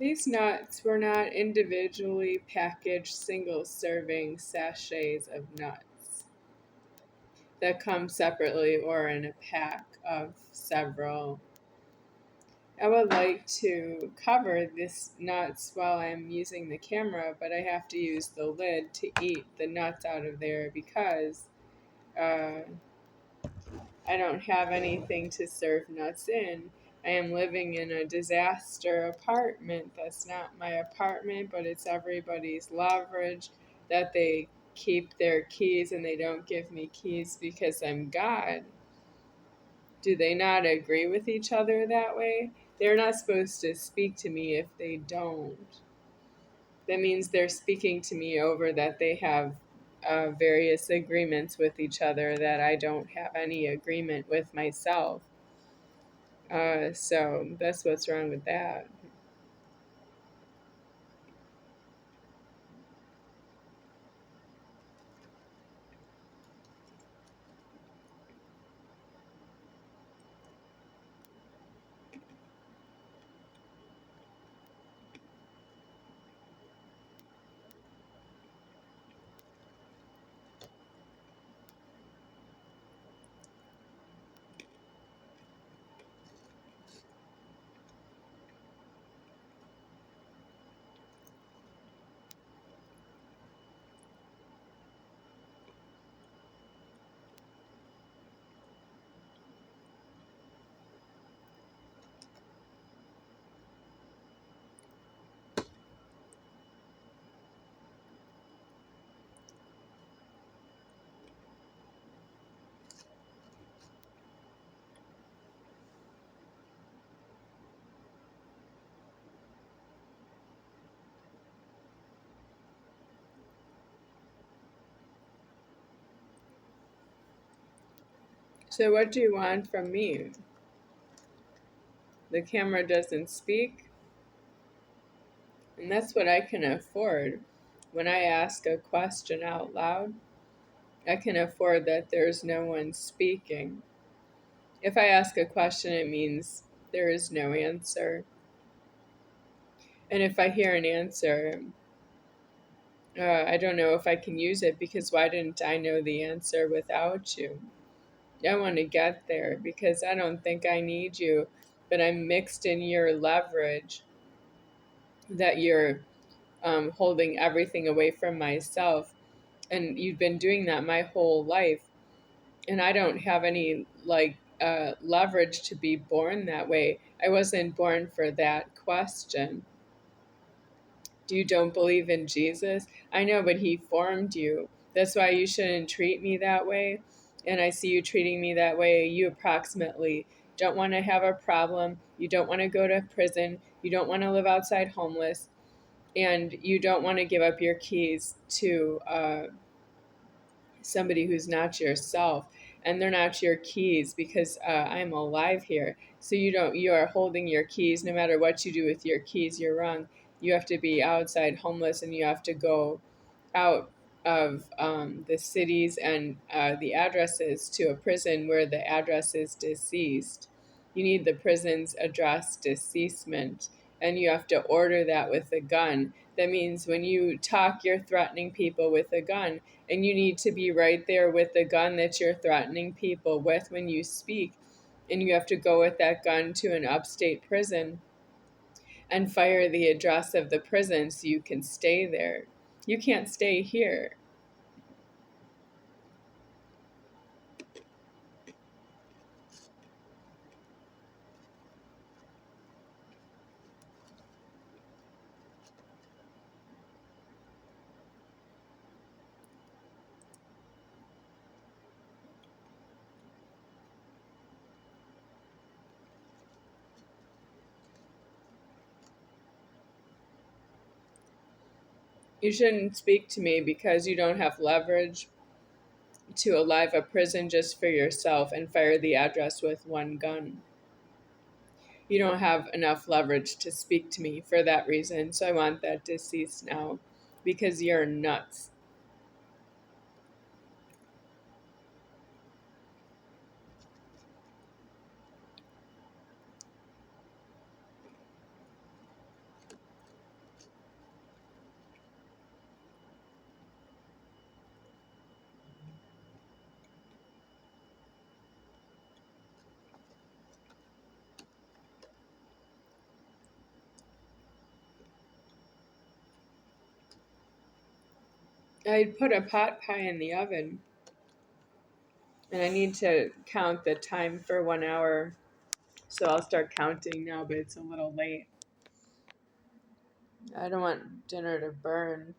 These nuts were not individually packaged single-serving sachets of nuts that come separately or in a pack of several. I would like to cover this nuts while I'm using the camera, but I have to use the lid to eat the nuts out of there because I don't have anything to serve nuts in. I am living in a disaster apartment. That's not my apartment, but it's everybody's leverage that they keep their keys and they don't give me keys because I'm God. Do they not agree with each other that way? They're not supposed to speak to me if they don't. That means they're speaking to me over that they have various agreements with each other that I don't have any agreement with myself. So that's what's wrong with that. So what do you want from me? The camera doesn't speak, and that's what I can afford. When I ask a question out loud, I can afford that there's no one speaking. If I ask a question, it means there is no answer. And if I hear an answer, I don't know if I can use it because why didn't I know the answer without you? I want to get there because I don't think I need you, but I'm mixed in your leverage that you're holding everything away from myself. And you've been doing that my whole life. And I don't have any leverage to be born that way. I wasn't born for that question. You don't believe in Jesus? I know, but he formed you. That's why you shouldn't treat me that way. And I see you treating me that way. You approximately don't want to have a problem. You don't want to go to prison. You don't want to live outside homeless. And you don't want to give up your keys to somebody who's not yourself. And they're not your keys because I'm alive here. So you are holding your keys. No matter what you do with your keys, you're wrong. You have to be outside homeless and you have to go out of the cities and the addresses to a prison where the address is deceased. You need the prison's address deceasement, and you have to order that with a gun. That means when you talk, you're threatening people with a gun, and you need to be right there with the gun that you're threatening people with when you speak. And you have to go with that gun to an upstate prison and fire the address of the prison so you can stay there. You can't stay here. You shouldn't speak to me because you don't have leverage to alive a prison just for yourself and fire the address with one gun. You don't have enough leverage to speak to me for that reason, so I want that deceased now because you're nuts. I put a pot pie in the oven, and I need to count the time for 1 hour. So I'll start counting now, but it's a little late. I don't want dinner to burn.